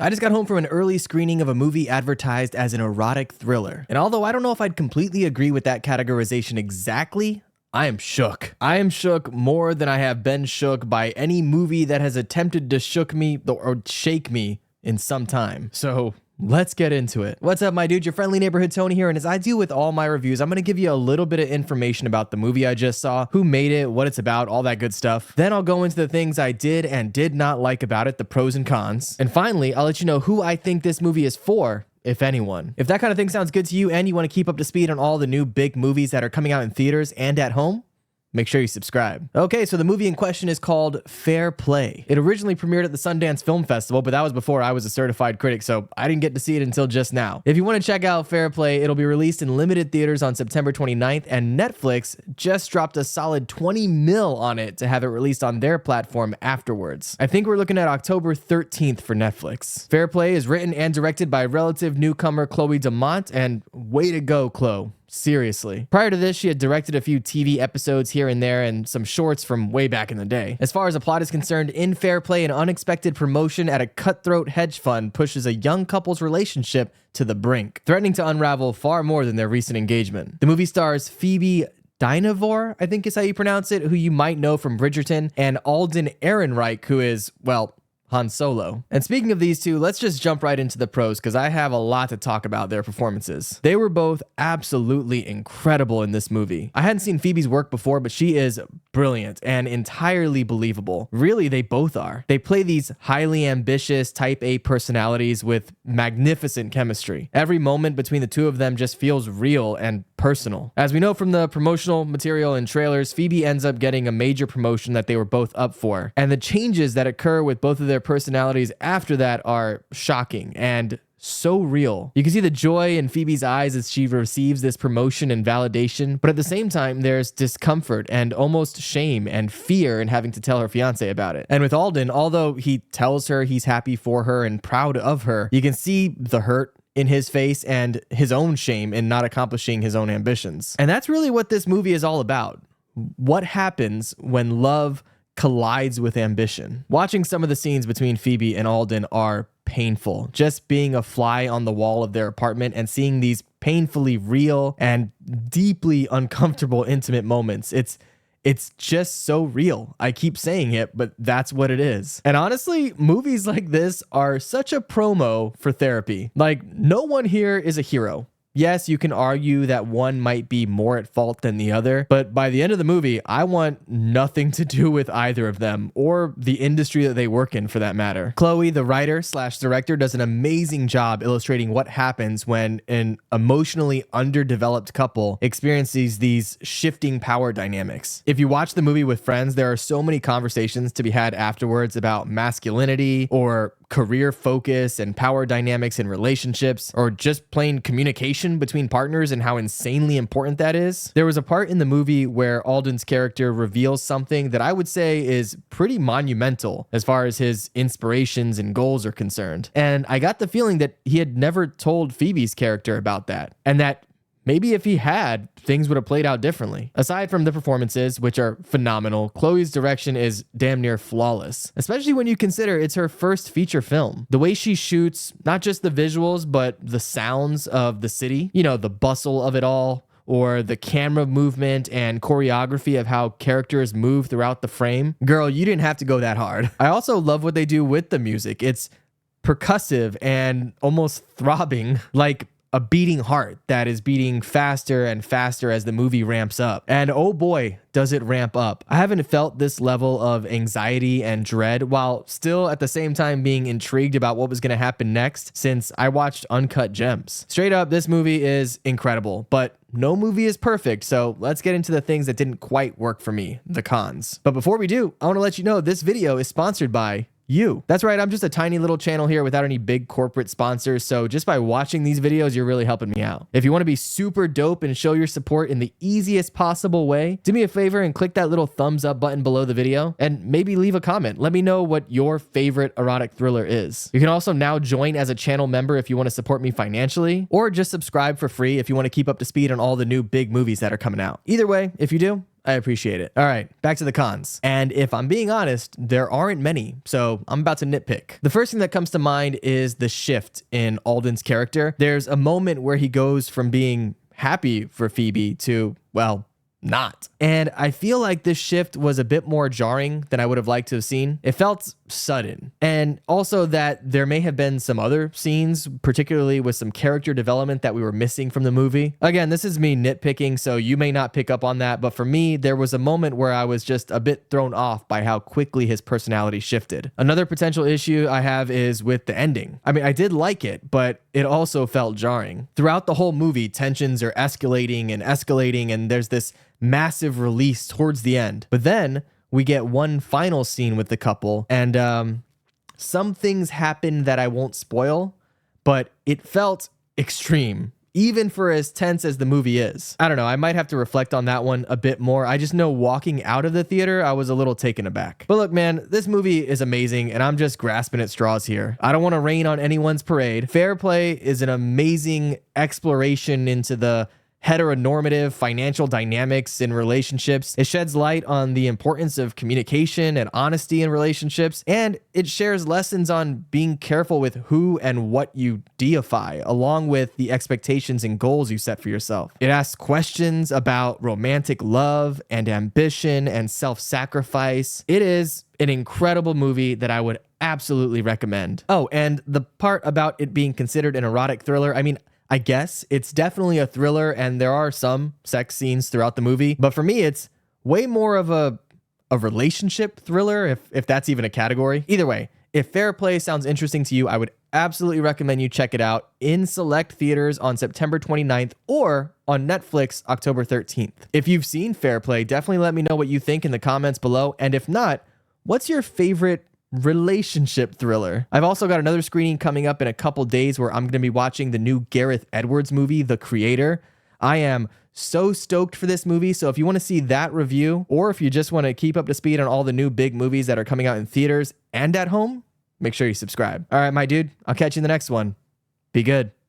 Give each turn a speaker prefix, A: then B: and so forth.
A: I just got home from an early screening of a movie advertised as an erotic thriller. And although I don't know if I'd completely agree with that categorization exactly, I am shook. I am shook more than I have been shook by any movie that has attempted to shook me or shake me in some time. So let's get into it. What's up, my dude? Your friendly neighborhood Tony here, and as I do with all my reviews, I'm going to give you a little bit of information about the movie I just saw, who made it, what it's about, all that good stuff. Then I'll go into the things I did and did not like about it, the pros and cons. And finally, I'll let you know who I think this movie is for, if anyone. If that kind of thing sounds good to you and you want to keep up to speed on all the new big movies that are coming out in theaters and at home, make sure you subscribe. Okay, so the movie in question is called Fair Play. It originally premiered at the Sundance Film Festival, but that was before I was a certified critic, so I didn't get to see it until just now. If you want to check out Fair Play, it'll be released in limited theaters on September 29th, and Netflix just dropped a solid 20 mil on it to have it released on their platform afterwards. I think we're looking at October 13th for Netflix. Fair Play is written and directed by relative newcomer Chloe Domont, and way to go, Chloe. Seriously. Prior to this, she had directed a few TV episodes here and there and some shorts from way back in the day. As far as the plot is concerned, in Fair Play, an unexpected promotion at a cutthroat hedge fund pushes a young couple's relationship to the brink, threatening to unravel far more than their recent engagement. The movie stars Phoebe Dynevor, I think is how you pronounce it, who you might know from Bridgerton, and Alden Ehrenreich, who is, well, Han Solo. And speaking of these two, let's just jump right into the pros because I have a lot to talk about their performances. They were both absolutely incredible in this movie. I hadn't seen Phoebe's work before, but she is brilliant and entirely believable. Really, they both are. They play these highly ambitious type A personalities with magnificent chemistry. Every moment between the two of them just feels real and personal. As we know from the promotional material and trailers, Phoebe ends up getting a major promotion that they were both up for. And the changes that occur with both of their personalities after that are shocking and so real. You can see the joy in Phoebe's eyes as she receives this promotion and validation, but at the same time, there's discomfort and almost shame and fear in having to tell her fiance about it. And with Alden, although he tells her he's happy for her and proud of her, you can see the hurt in his face and his own shame in not accomplishing his own ambitions. And that's really what this movie is all about. What happens when love collides with ambition? Watching some of the scenes between Phoebe and Alden are painful. Just being a fly on the wall of their apartment and seeing these painfully real and deeply uncomfortable intimate moments. It's just so real. I keep saying it, but that's what it is. And honestly, movies like this are such a promo for therapy. Like, no one here is a hero. Yes, you can argue that one might be more at fault than the other, but by the end of the movie, I want nothing to do with either of them or the industry that they work in for that matter. Chloe, the writer/director, does an amazing job illustrating what happens when an emotionally underdeveloped couple experiences these shifting power dynamics. If you watch the movie with friends, there are so many conversations to be had afterwards about masculinity or career focus and power dynamics in relationships, or just plain communication between partners and how insanely important that is. There was a part in the movie where Alden's character reveals something that I would say is pretty monumental as far as his inspirations and goals are concerned. And I got the feeling that he had never told Phoebe's character about that, and that maybe if he had, things would have played out differently. Aside from the performances, which are phenomenal, Chloe's direction is damn near flawless, especially when you consider it's her first feature film. The way she shoots, not just the visuals, but the sounds of the city, you know, the bustle of it all, or the camera movement and choreography of how characters move throughout the frame. Girl, you didn't have to go that hard. I also love what they do with the music. It's percussive and almost throbbing, like a beating heart that is beating faster and faster as the movie ramps up. And oh boy, does it ramp up. I haven't felt this level of anxiety and dread while still at the same time being intrigued about what was going to happen next since I watched Uncut Gems. Straight up, this movie is incredible, but no movie is perfect, so let's get into the things that didn't quite work for me, the cons. But before we do, I want to let you know this video is sponsored by you. That's right, I'm just a tiny little channel here without any big corporate sponsors, so just by watching these videos, you're really helping me out. If you want to be super dope and show your support in the easiest possible way, do me a favor and click that little thumbs up button below the video, and maybe leave a comment. Let me know what your favorite erotic thriller is. You can also now join as a channel member if you want to support me financially, or just subscribe for free if you want to keep up to speed on all the new big movies that are coming out. Either way, if you do, I appreciate it. All right, back to the cons. And if I'm being honest, there aren't many, so I'm about to nitpick. The first thing that comes to mind is the shift in Alden's character. There's a moment where he goes from being happy for Phoebe to, well, not. And I feel like this shift was a bit more jarring than I would have liked to have seen. It felt sudden. And also that there may have been some other scenes, particularly with some character development that we were missing from the movie. Again, this is me nitpicking, so you may not pick up on that, but for me, there was a moment where I was just a bit thrown off by how quickly his personality shifted. Another potential issue I have is with the ending. I mean, I did like it, but it also felt jarring. Throughout the whole movie, tensions are escalating, and there's this massive release towards the end. But then we get one final scene with the couple, and some things happen that I won't spoil, but it felt extreme, even for as tense as the movie is. I don't know, I might have to reflect on that one a bit more. I just know walking out of the theater, I was a little taken aback. But look, man, this movie is amazing, and I'm just grasping at straws here. I don't want to rain on anyone's parade. Fair Play is an amazing exploration into the heteronormative financial dynamics in relationships. It sheds light on the importance of communication and honesty in relationships, and it shares lessons on being careful with who and what you deify, along with the expectations and goals you set for yourself. It asks questions about romantic love and ambition and self-sacrifice. It is an incredible movie that I would absolutely recommend. Oh, and the part about it being considered an erotic thriller, I mean, I guess it's definitely a thriller, and there are some sex scenes throughout the movie, but for me, it's way more of a relationship thriller, if that's even a category. Either way, if Fair Play sounds interesting to you, I would absolutely recommend you check it out in select theaters on September 29th or on Netflix October 13th. If you've seen Fair Play, definitely let me know what you think in the comments below, and if not, what's your favorite relationship thriller? I've also got another screening coming up in a couple days where I'm going to be watching the new Gareth Edwards movie, The Creator. I am so stoked for this movie, so if you want to see that review, or if you just want to keep up to speed on all the new big movies that are coming out in theaters and at home, make sure you subscribe. All right, my dude, I'll catch you in the next one. Be good.